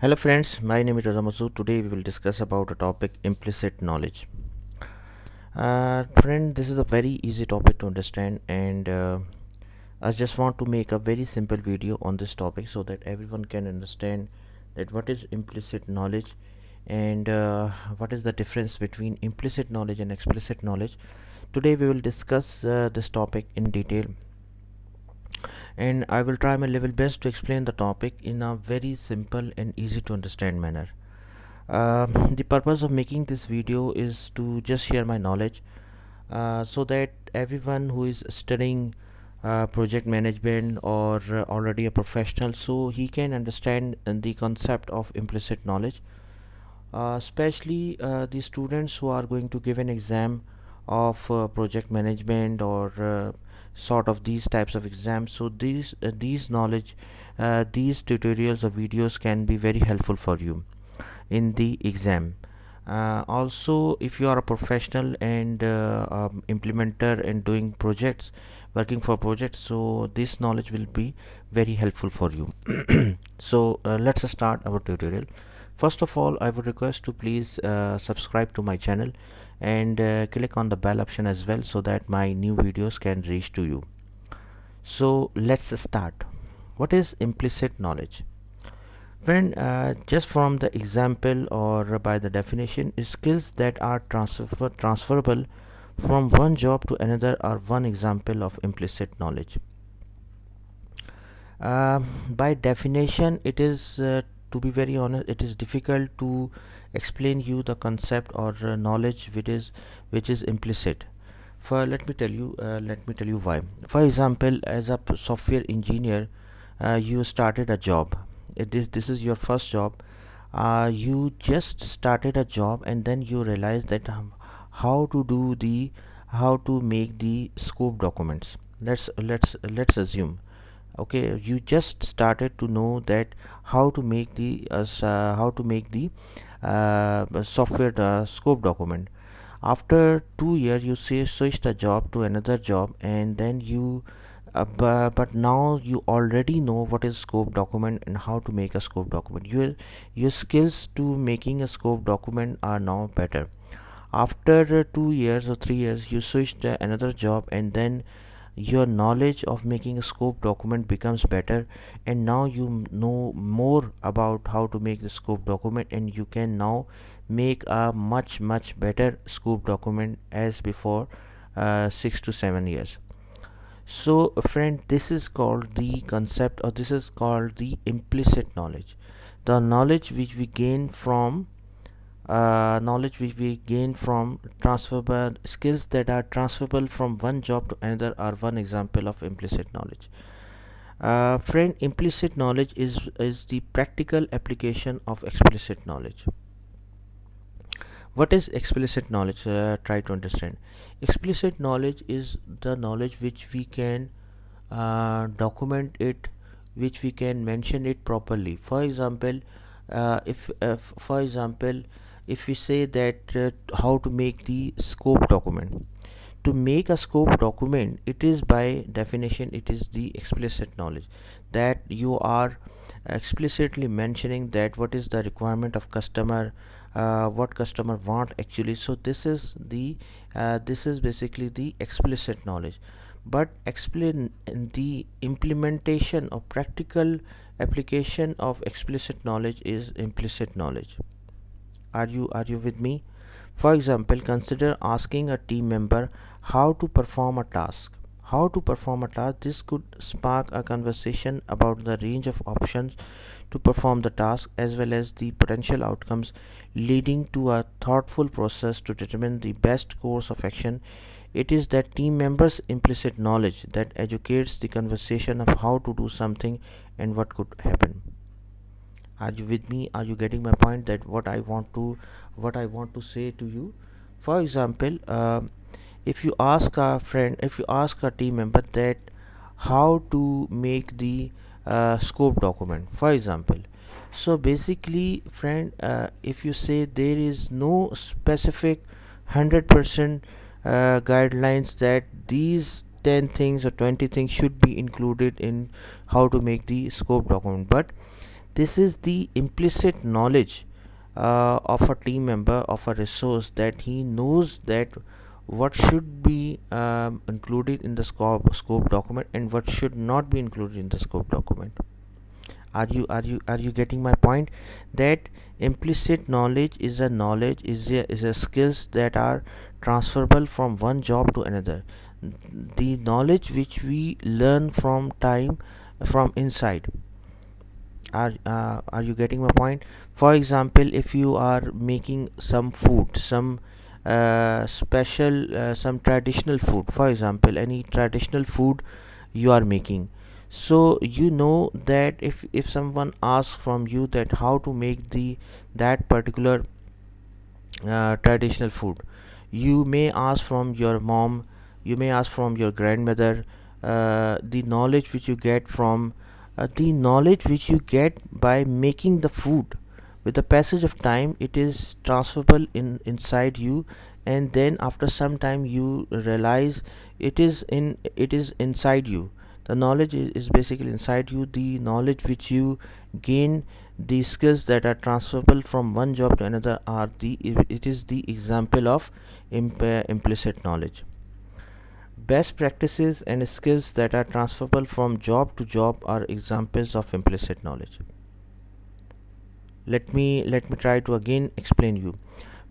Hello friends, my name is Ramazu. Today we will discuss about a topic implicit knowledge. Friend, this is a very easy topic to understand and I just want to make a very simple video on this topic so that everyone can understand that what is implicit knowledge and what is the difference between implicit knowledge and explicit knowledge. Today we will discuss this topic in detail and I will try my level best to explain the topic in a very simple and easy to understand manner. The purpose of making this video is to just share my knowledge so that everyone who is studying project management or already a professional, so he can understand the concept of implicit knowledge, especially the students who are going to give an exam of project management or sort of these types of exams. So these knowledge, these tutorials or videos can be very helpful for you in the exam. Also, if you are a professional and implementer and doing projects, working for projects, so this knowledge will be very helpful for you. So let's start our tutorial. First of all, I would request to please subscribe to my channel and click on the bell option as well so that my new videos can reach to you. So let's start. What is implicit knowledge? When just from the example or by the definition, skills that are transferable from one job to another are one example of implicit knowledge. By definition, it is to be very honest, it is difficult to explain you the concept or knowledge which is implicit. For let me tell you why. For example, as a software engineer, you started a job. This is your first job. You just started a job and then you realize that how to do the how to make the scope documents. Let's assume, okay, you just started to know that how to make the software scope document. After 2 years you say switched a job to another job and then you but now you already know what is scope document and how to make a scope document. Your skills to making a scope document are now better. After 2 years or 3 years you switched another job and then your knowledge of making a scope document becomes better, and now you know more about how to make the scope document and you can now make a much better scope document as before 6 to 7 years. So friend, this is called the concept, or this is called the implicit knowledge, the knowledge which we gain from transferable skills that are transferable from one job to another are one example of implicit knowledge. Friend, implicit knowledge is the practical application of explicit knowledge. What is explicit knowledge? Try to understand. Explicit knowledge is the knowledge which we can document it, which we can mention it properly. For example, if for example, if we say that how to make the scope document, to make a scope document, it is by definition it is the explicit knowledge, that you are explicitly mentioning that what is the requirement of customer, what customer want actually. So this is basically the explicit knowledge. But explain the implementation of practical application of explicit knowledge is implicit knowledge. Are you with me? For example, consider asking a team member how to perform a task. How to perform a task. This could spark a conversation about the range of options to perform the task as well as the potential outcomes, leading to a thoughtful process to determine the best course of action. It is that team members' implicit knowledge that educates the conversation of how to do something and what could happen. Are you with me? Are you getting my point, that what I want to say to you? For example, if you ask a friend, if you ask a team member that how to make the scope document, for example, so basically friend, if you say there is no specific 100% guidelines that these 10 things or 20 things should be included in how to make the scope document, but This is the implicit knowledge of a team member, of a resource, that he knows that what should be included in the scope document and what should not be included in the scope document. Are you getting my point? That implicit knowledge is a skills that are transferable from one job to another. The knowledge which we learn from time, from inside. Are you getting my point? For example, if you are making some food, some special some traditional food, for example any traditional food you are making, so you know that if someone asks from you that how to make the that particular traditional food, you may ask from your mom, you may ask from your grandmother. The knowledge which you get from the knowledge which you get by making the food, with the passage of time it is transferable inside you, and then after some time you realize it is inside you. The knowledge is basically inside you. The knowledge which you gain, the skills that are transferable from one job to another, are the it is the example of implicit knowledge. Best practices and skills that are transferable from job to job are examples of implicit knowledge. Let me try to again explain you.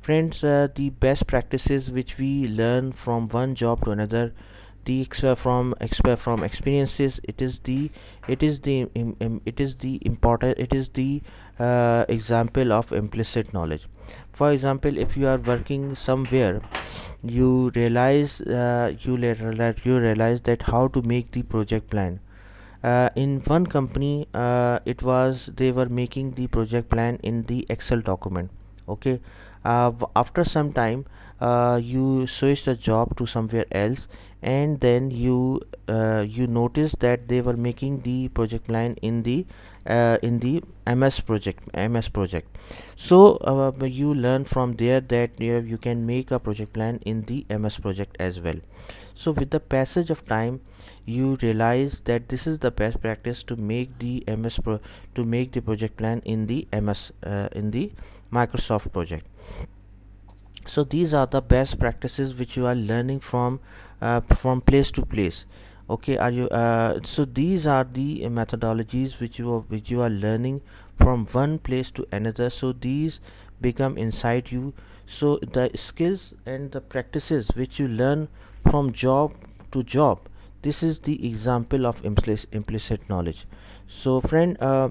Friends, the best practices which we learn from one job to another, the from experiences, it is the important, it is the example of implicit knowledge. For example, if you are working somewhere, you realize you realize that how to make the project plan. In one company, it was they were making the project plan in the Excel document. Okay. After some time, you switched the job to somewhere else, and then you noticed that they were making the project plan in the MS project. So you learn from there that you can make a project plan in the MS project as well. So with the passage of time, you realize that this is the best practice to make the to make the project plan in the MS in the Microsoft project. So these are the best practices which you are learning from place to place. Okay, are you so these are the methodologies which you are learning from one place to another, so these become inside you. So the skills and the practices which you learn from job to job, this is the example of implicit knowledge. So friend, uh,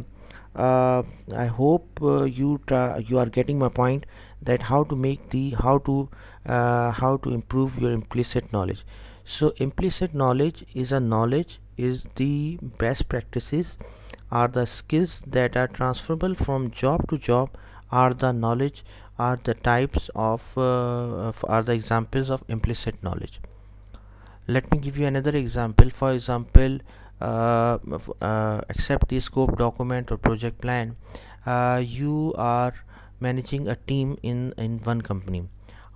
I hope you are getting my point, that how to improve your implicit knowledge. So implicit knowledge is a knowledge, is the best practices, are the skills that are transferable from job to job, are the knowledge, are the types are the examples of implicit knowledge. Let me give you another example. For example, accept the scope document or project plan. You are managing a team in one company.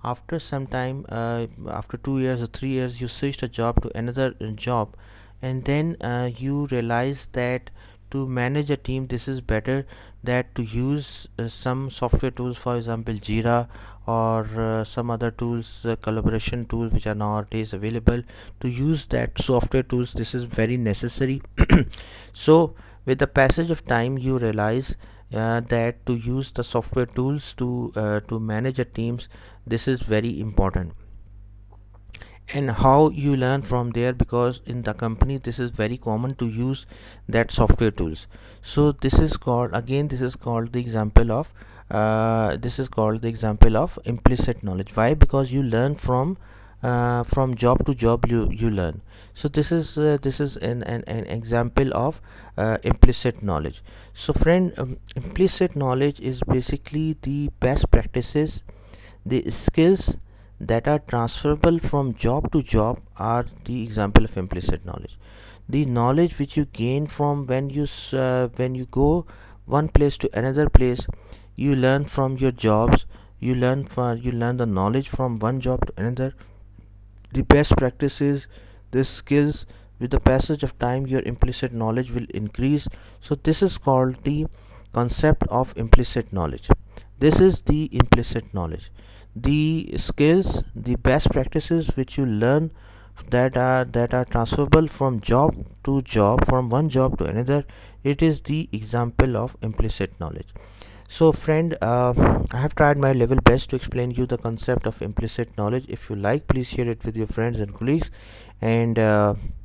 After some time, after 2 years or 3 years, you switched a job to another job, and then you realize that to manage a team, this is better that to use some software tools, for example Jira, or some other tools, collaboration tools which are nowadays available. To use that software tools, this is very necessary. So with the passage of time, you realize that to use the software tools to manage a teams, this is very important. And how you learn from there, because in the company this is very common to use that software tools. So this is called, again this is called the example of implicit knowledge. Why? Because you learn from job to job, you learn. So this is an example of implicit knowledge. So friend, implicit knowledge is basically the best practices, the skills that are transferable from job to job, are the example of implicit knowledge. The knowledge which you gain from when you go one place to another place, you learn from your jobs, you learn the knowledge from one job to another. The best practices, the skills, with the passage of time your implicit knowledge will increase. So this is called the concept of implicit knowledge. This is the implicit knowledge, the skills, the best practices which you learn that are transferable from job to job, from one job to another. It is the example of implicit knowledge. So friend, I have tried my level best to explain you the concept of implicit knowledge. If you like, please share it with your friends and colleagues. And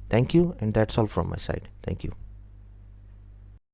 thank you, and that's all from my side. Thank you.